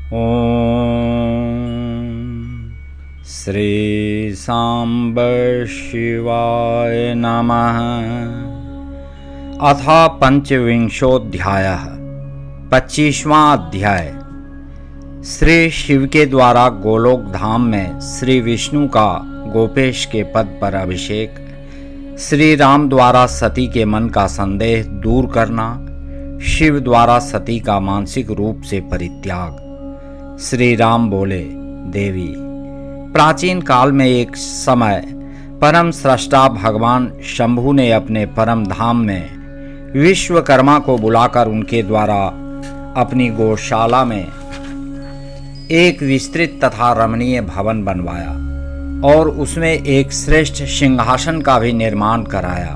ॐ श्री सांब शिवाय नमः। अथ पंचविंशोऽध्यायः 25वां अध्याय। श्री शिव के द्वारा गोलोक धाम में श्री विष्णु का गोपेश के पद पर अभिषेक, श्री राम द्वारा सती के मन का संदेह दूर करना, शिव द्वारा सती का मानसिक रूप से परित्याग। श्री राम बोले, देवी, प्राचीन काल में एक समय परम स्रष्टा भगवान शंभु ने अपने परम धाम में विश्वकर्मा को बुलाकर उनके द्वारा अपनी गौशाला में एक विस्तृत तथा रमणीय भवन बनवाया और उसमें एक श्रेष्ठ सिंहासन का भी निर्माण कराया।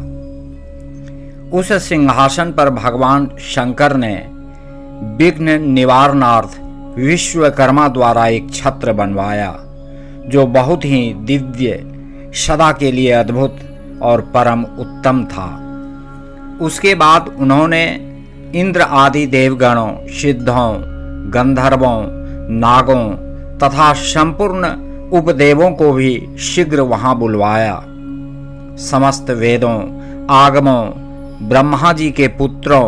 उस सिंहासन पर भगवान शंकर ने विघ्न निवारणार्थ विश्वकर्मा द्वारा एक छत्र बनवाया, जो बहुत ही दिव्य, सदा के लिए अद्भुत और परम उत्तम था। उसके बाद उन्होंने इंद्र आदि देवगणों, सिद्धों, गंधर्वों, नागों तथा संपूर्ण उपदेवों को भी शीघ्र वहां बुलवाया। समस्त वेदों, आगमों, ब्रह्मा जी के पुत्रों,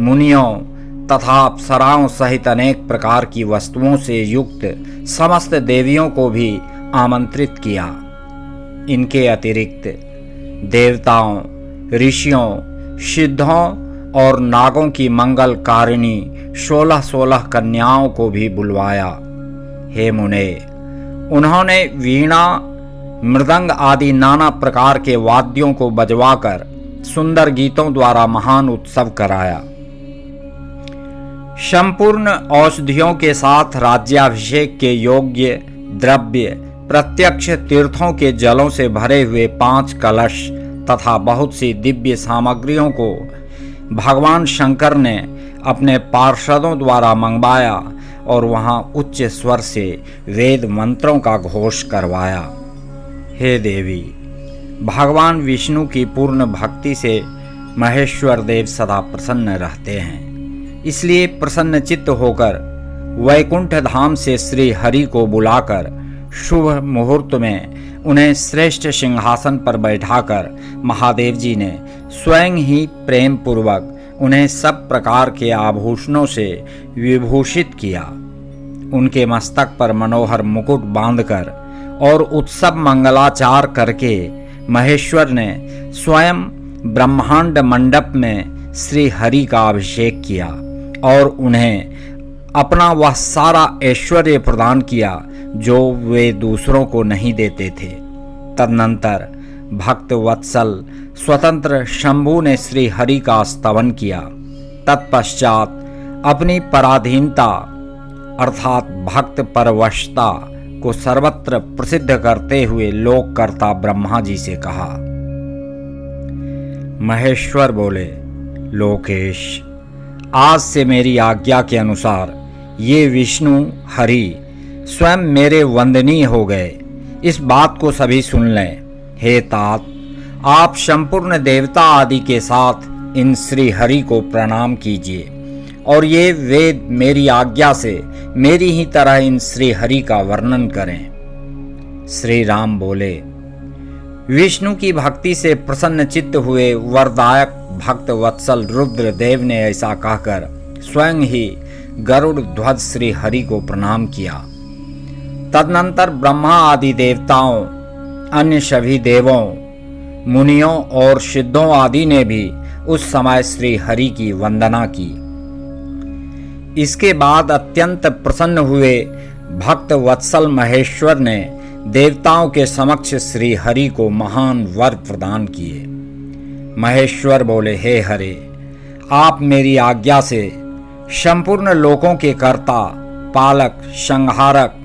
मुनियों तथा अप्सराओं सहित अनेक प्रकार की वस्तुओं से युक्त समस्त देवियों को भी आमंत्रित किया। इनके अतिरिक्त देवताओं, ऋषियों, सिद्धों और नागों की मंगलकारिणी 16 कन्याओं को भी बुलवाया। हे मुने, उन्होंने वीणा, मृदंग आदि नाना प्रकार के वाद्यों को बजवाकर सुंदर गीतों द्वारा महान उत्सव कराया। संपूर्ण औषधियों के साथ राज्याभिषेक के योग्य द्रव्य, प्रत्यक्ष तीर्थों के जलों से भरे हुए 5 कलश तथा बहुत सी दिव्य सामग्रियों को भगवान शंकर ने अपने पार्षदों द्वारा मंगवाया और वहां उच्च स्वर से वेद मंत्रों का घोष करवाया। हे देवी, भगवान विष्णु की पूर्ण भक्ति से महेश्वर देव सदा प्रसन्न रहते हैं। इसलिए प्रसन्न चित्त होकर वैकुंठ धाम से श्री हरि को बुलाकर शुभ मुहूर्त में उन्हें श्रेष्ठ सिंहासन पर बैठाकर महादेव जी ने स्वयं ही प्रेम पूर्वक उन्हें सब प्रकार के आभूषणों से विभूषित किया। उनके मस्तक पर मनोहर मुकुट बांधकर और उत्सव मंगलाचार करके महेश्वर ने स्वयं ब्रह्मांड मंडप में श्री हरि का अभिषेक किया और उन्हें अपना वह सारा ऐश्वर्य प्रदान किया जो वे दूसरों को नहीं देते थे। तदनंतर भक्त वत्सल स्वतंत्र शंभु ने श्री हरि का स्तवन किया। तत्पश्चात अपनी पराधीनता अर्थात भक्त परवशता को सर्वत्र प्रसिद्ध करते हुए लोककर्ता ब्रह्मा जी से कहा। महेश्वर बोले, लोकेश, आज से मेरी आज्ञा के अनुसार ये विष्णु हरि स्वयं मेरे वंदनीय हो गए। इस बात को सभी सुन लें। हे तात, आप संपूर्ण देवता आदि के साथ इन श्री हरि को प्रणाम कीजिए और ये वेद मेरी आज्ञा से मेरी ही तरह इन श्री हरि का वर्णन करें। श्री राम बोले, विष्णु की भक्ति से प्रसन्न चित्त हुए वरदायक भक्त वत्सल रुद्र देव ने ऐसा कहकर स्वयं ही गरुड़ ध्वज श्री हरि को प्रणाम किया। तदनंतर ब्रह्मा आदि देवताओं, अन्य सभी देवों, मुनियों और सिद्धों आदि ने भी उस समय श्री हरि की वंदना की। इसके बाद अत्यंत प्रसन्न हुए भक्त वत्सल महेश्वर ने देवताओं के समक्ष श्री हरि को महान वर प्रदान किए। महेश्वर बोले, हे हरे, आप मेरी आज्ञा से संपूर्ण लोकों के कर्ता, पालक, संहारक,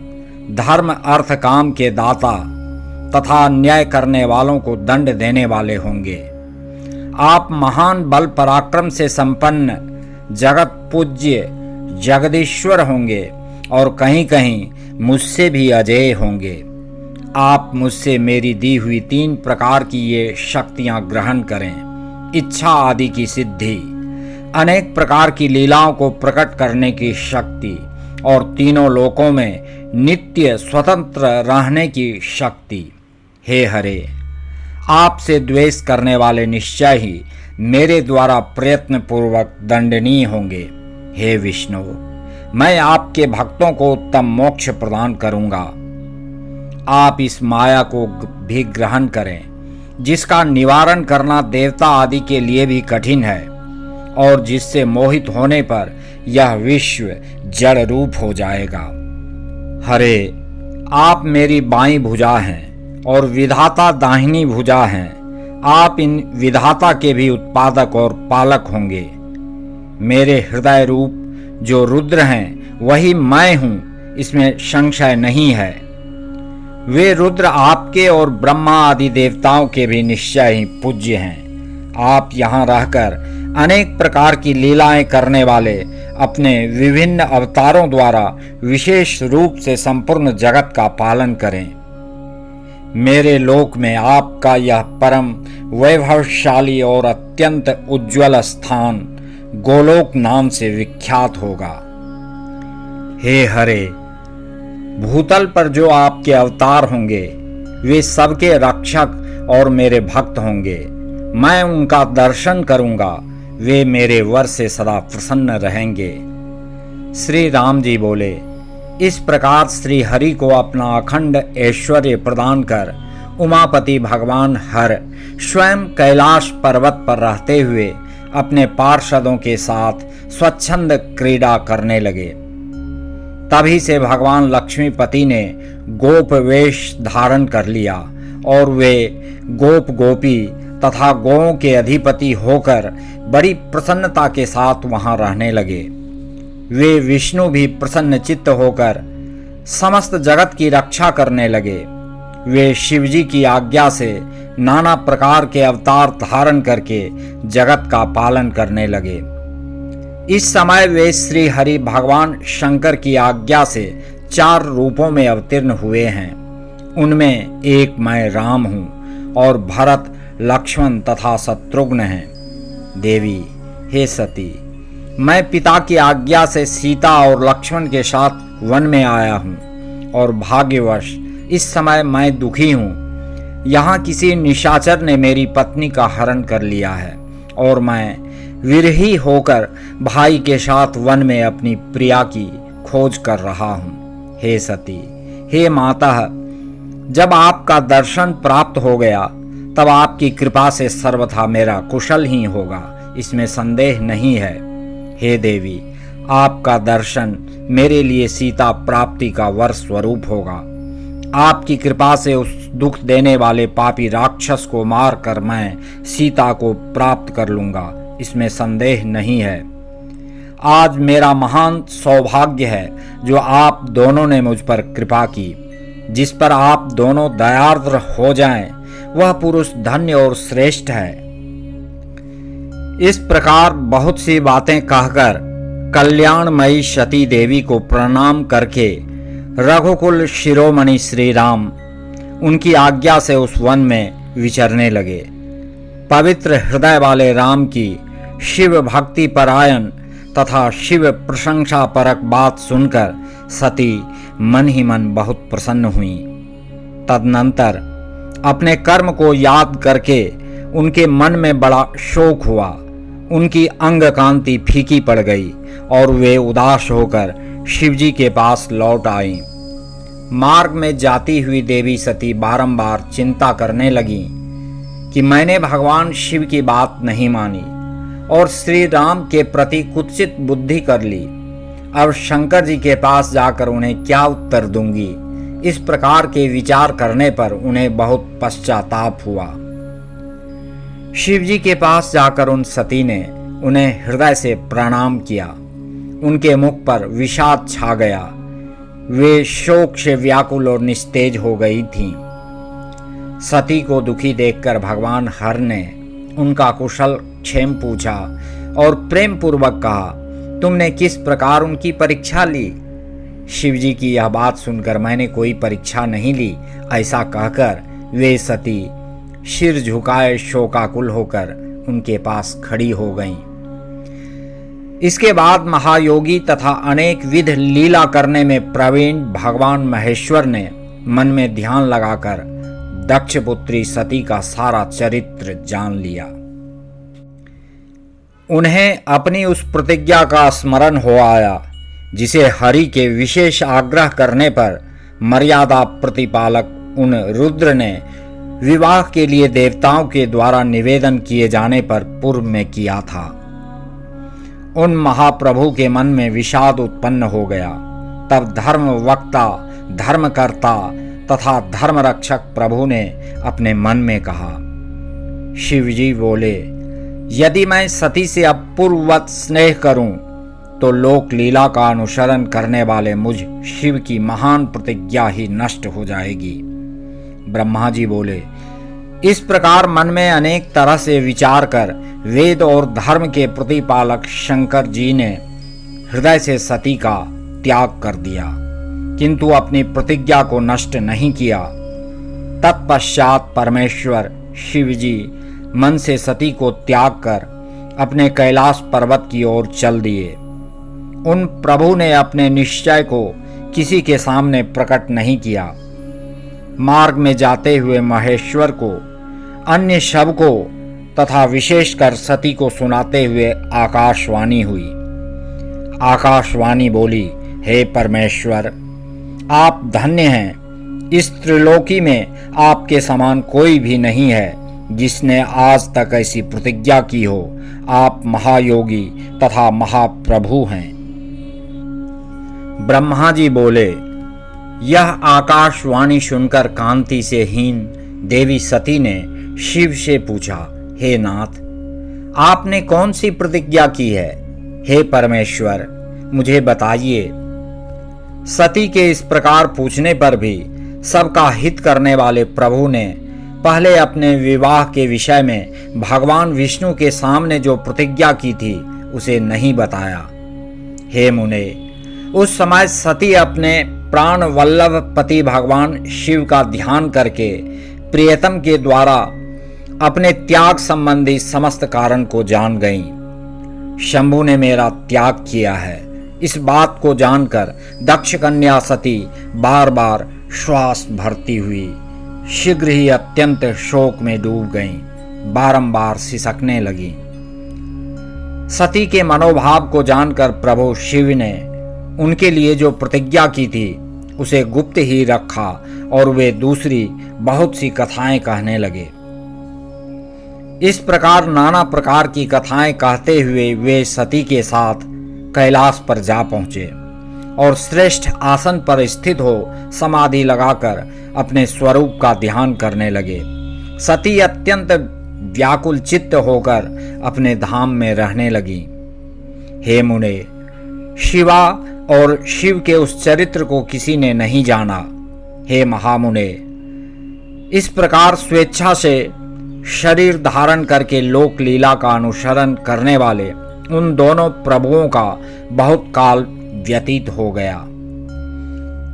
धर्म अर्थ काम के दाता तथा न्याय करने वालों को दंड देने वाले होंगे। आप महान बल पराक्रम से संपन्न जगत पूज्य जगदीश्वर होंगे और कहीं कहीं मुझसे भी अजेय होंगे। आप मुझसे मेरी दी हुई 3 प्रकार की ये शक्तियां ग्रहण करें। इच्छा आदि की सिद्धि, अनेक प्रकार की लीलाओं को प्रकट करने की शक्ति, और तीनों लोकों में नित्य स्वतंत्र रहने की शक्ति। हे हरे, आपसे द्वेष करने वाले निश्चय ही मेरे द्वारा प्रयत्न पूर्वक दंडनीय होंगे। हे विष्णु, मैं आपके भक्तों को उत्तम मोक्ष प्रदान करूंगा। आप इस माया को भी ग्रहण करें, जिसका निवारण करना देवता आदि के लिए भी कठिन है और जिससे मोहित होने पर यह विश्व जड़ रूप हो जाएगा। हरे, आप मेरी बाईं भुजा हैं और विधाता दाहिनी भुजा हैं। आप इन विधाता के भी उत्पादक और पालक होंगे। मेरे हृदय रूप जो रुद्र हैं वही मैं हूं, इसमें संशय नहीं है। वे रुद्र आपके और ब्रह्मा आदि देवताओं के भी निश्चय ही पूज्य हैं। आप यहाँ रहकर अनेक प्रकार की लीलाएं करने वाले अपने विभिन्न अवतारों द्वारा विशेष रूप से संपूर्ण जगत का पालन करें। मेरे लोक में आपका यह परम वैभवशाली और अत्यंत उज्ज्वल स्थान गोलोक नाम से विख्यात होगा। हे हरे, भूतल पर जो आपके अवतार होंगे वे सबके रक्षक और मेरे भक्त होंगे। मैं उनका दर्शन करूंगा, वे मेरे वर से सदा प्रसन्न रहेंगे। श्री राम जी बोले, इस प्रकार श्री हरि को अपना अखंड ऐश्वर्य प्रदान कर उमापति भगवान हर स्वयं कैलाश पर्वत पर रहते हुए अपने पार्षदों के साथ स्वच्छंद क्रीड़ा करने लगे। तभी से भगवान लक्ष्मीपति ने गोप वेश धारण कर लिया और वे गोप गोपी तथा गौओं के अधिपति होकर बड़ी प्रसन्नता के साथ वहां रहने लगे। वे विष्णु भी प्रसन्न चित्त होकर समस्त जगत की रक्षा करने लगे। वे शिवजी की आज्ञा से नाना प्रकार के अवतार धारण करके जगत का पालन करने लगे। इस समय वे श्री हरि भगवान शंकर की आज्ञा से 4 रूपों में अवतीर्ण हुए हैं। उनमें एक मैं राम हूँ और भरत, लक्ष्मण तथा शत्रुघ्न हैं। देवी, हे सती, मैं पिता की आज्ञा से सीता और लक्ष्मण के साथ वन में आया हूँ और भाग्यवश इस समय मैं दुखी हूँ। यहाँ किसी निशाचर ने मेरी पत्नी का हरण कर लिया है और मैं विरही होकर भाई के साथ वन में अपनी प्रिया की खोज कर रहा हूँ। हे सती, हे माता, जब आपका दर्शन प्राप्त हो गया तब आपकी कृपा से सर्वथा मेरा कुशल ही होगा, इसमें संदेह नहीं है। हे देवी, आपका दर्शन मेरे लिए सीता प्राप्ति का वर स्वरूप होगा। आपकी कृपा से उस दुख देने वाले पापी राक्षस को मारकर मैं सीता को प्राप्त कर लूंगा, इसमें संदेह नहीं है। आज मेरा महान सौभाग्य है जो आप दोनों ने मुझ पर कृपा की। जिस पर आप दोनों दयार्द्र हो जाएं, वह पुरुष धन्य और श्रेष्ठ है। इस प्रकार बहुत सी बातें कहकर कल्याणमयी सती देवी को प्रणाम करके रघुकुल शिरोमणि श्री राम उनकी आज्ञा से उस वन में विचरने लगे। पवित्र हृदय वाले राम की शिव भक्ति परायण तथा शिव प्रशंसा परक बात सुनकर सती मन ही मन बहुत प्रसन्न हुई। तदनंतर अपने कर्म को याद करके उनके मन में बड़ा शोक हुआ। उनकी अंग कांति फीकी पड़ गई और वे उदास होकर शिवजी के पास लौट आईं। मार्ग में जाती हुई देवी सती बारंबार चिंता करने लगी कि मैंने भगवान शिव की बात नहीं मानी और श्री राम के प्रति कुत्सित बुद्धि कर ली। अब शंकर जी के पास जाकर उन्हें क्या उत्तर दूंगी। इस प्रकार के विचार करने पर उन्हें बहुत पश्चाताप हुआ। शिवजी के पास जाकर उन सती ने उन्हें हृदय से प्रणाम किया। उनके मुख पर विषाद छा गया। वे शोक से व्याकुल और निस्तेज हो गई थीं। सती को दुखी देखकर भगवान हर ने उनका कुशल क्षेम पूछा और प्रेम पूर्वक कहा, तुमने किस प्रकार उनकी परीक्षा ली? शिवजी की यह बात सुनकर मैंने कोई परीक्षा नहीं ली, ऐसा कहकर वे सती सिर झुकाए शोकाकुल होकर उनके पास खड़ी हो गईं। इसके बाद महायोगी तथा अनेक विध लीला करने में प्रवीण भगवान महेश्वर ने मन में ध्यान लगाकर दक्ष पुत्री सती का सारा चरित्र जान लिया। उन्हें अपनी उस प्रतिज्ञा का स्मरण हो आया जिसे हरि के विशेष आग्रह करने पर मर्यादा प्रतिपालक उन रुद्र ने विवाह के लिए देवताओं के द्वारा निवेदन किए जाने पर पूर्व में किया था। उन महाप्रभु के मन में विषाद उत्पन्न हो गया। तब धर्म वक्ता, धर्मकर्ता तथा धर्म रक्षक प्रभु ने अपने मन में कहा। शिवजी बोले, यदि मैं सती से अपूर्ववत स्नेह करूं तो लोक लीला का अनुसरण करने वाले मुझ शिव की महान प्रतिज्ञा ही नष्ट हो जाएगी। ब्रह्मा जी बोले, इस प्रकार मन में अनेक तरह से विचार कर वेद और धर्म के प्रतिपालक शंकर जी ने हृदय से सती का त्याग कर दिया, किंतु अपनी प्रतिज्ञा को नष्ट नहीं किया। तत्पश्चात परमेश्वर शिव जी मन से सती को त्याग कर अपने कैलाश पर्वत की ओर चल दिए। उन प्रभु ने अपने निश्चय को किसी के सामने प्रकट नहीं किया। मार्ग में जाते हुए महेश्वर को, अन्य शव को तथा विशेषकर सती को सुनाते हुए आकाशवाणी हुई। आकाशवाणी बोली, हे परमेश्वर, आप धन्य हैं। इस त्रिलोकी में आपके समान कोई भी नहीं है जिसने आज तक ऐसी प्रतिज्ञा की हो। आप महायोगी तथा महाप्रभु हैं। ब्रह्मा जी बोले, यह आकाशवाणी सुनकर कांति से हीन देवी सती ने शिव से पूछा, हे नाथ, आपने कौन सी प्रतिज्ञा की है? हे परमेश्वर, मुझे बताइए। सती के इस प्रकार पूछने पर भी सबका हित करने वाले प्रभु ने पहले अपने विवाह के विषय में भगवान विष्णु के सामने जो प्रतिज्ञा की थी उसे नहीं बताया। हे मुने, उस समय सती अपने प्राण वल्लभ पति भगवान शिव का ध्यान करके प्रियतम के द्वारा अपने त्याग संबंधी समस्त कारण को जान गईं। शंभु ने मेरा त्याग किया है, इस बात को जानकर दक्ष कन्या सती बार बार श्वास भरती हुई शीघ्र ही अत्यंत शोक में डूब गईं, बारंबार सिसकने लगी। सती के मनोभाव को जानकर प्रभु शिव ने उनके लिए जो प्रतिज्ञा की थी उसे गुप्त ही रखा और वे दूसरी बहुत सी कथाएं कहने लगे। इस प्रकार नाना प्रकार की कथाएं कहते हुए वे सती के साथ कैलाश पर जा पहुंचे और श्रेष्ठ आसन पर स्थित हो समाधि लगाकर अपने स्वरूप का ध्यान करने लगे। सती अत्यंत व्याकुल चित्त होकर अपने धाम में रहने लगी। हे मुने, शिवा और शिव के उस चरित्र को किसी ने नहीं जाना। हे महामुने, इस प्रकार स्वेच्छा से शरीर धारण करके लोक लीला का अनुसरण करने वाले उन दोनों प्रभुओं का बहुत काल व्यतीत हो गया।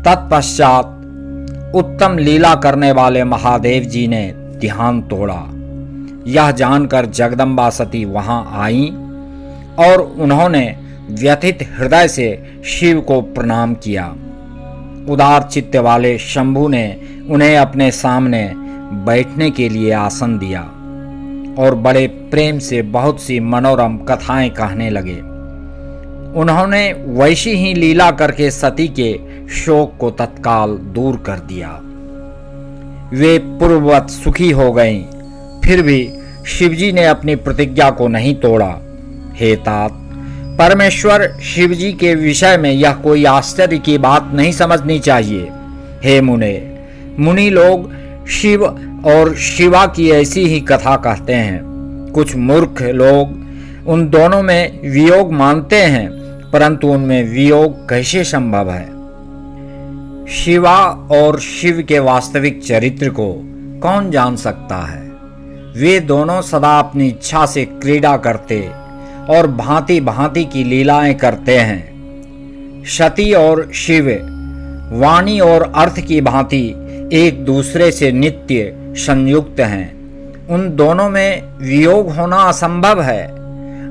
तत्पश्चात उत्तम लीला करने वाले महादेव जी ने ध्यान तोड़ा। यह जानकर जगदम्बा सती वहां आईं और उन्होंने व्यथित हृदय से शिव को प्रणाम किया। उदार चित्त वाले शंभु ने उन्हें अपने सामने बैठने के लिए आसन दिया और बड़े प्रेम से बहुत सी मनोरम कथाएं कहने लगे। उन्होंने वैसी ही लीला करके सती के शोक को तत्काल दूर कर दिया। वे पूर्ववत सुखी हो गईं। फिर भी शिवजी ने अपनी प्रतिज्ञा को नहीं तोड़ा। हे तात, परमेश्वर शिवजी के विषय में यह कोई आश्चर्य की बात नहीं समझनी चाहिए। हे मुने, मुनि लोग शिव और शिवा की ऐसी ही कथा कहते हैं। कुछ मूर्ख लोग उन दोनों में वियोग मानते हैं, परंतु उनमें वियोग कैसे संभव है? शिवा और शिव के वास्तविक चरित्र को कौन जान सकता है? वे दोनों सदा अपनी इच्छा से क्रीड़ा करते और भांति भांति की लीलाएं करते हैं। सती और शिव वाणी और अर्थ की भांति एक दूसरे से नित्य संयुक्त हैं। उन दोनों में वियोग होना असंभव है।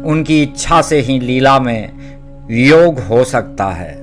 उनकी इच्छा से ही लीला में वियोग हो सकता है।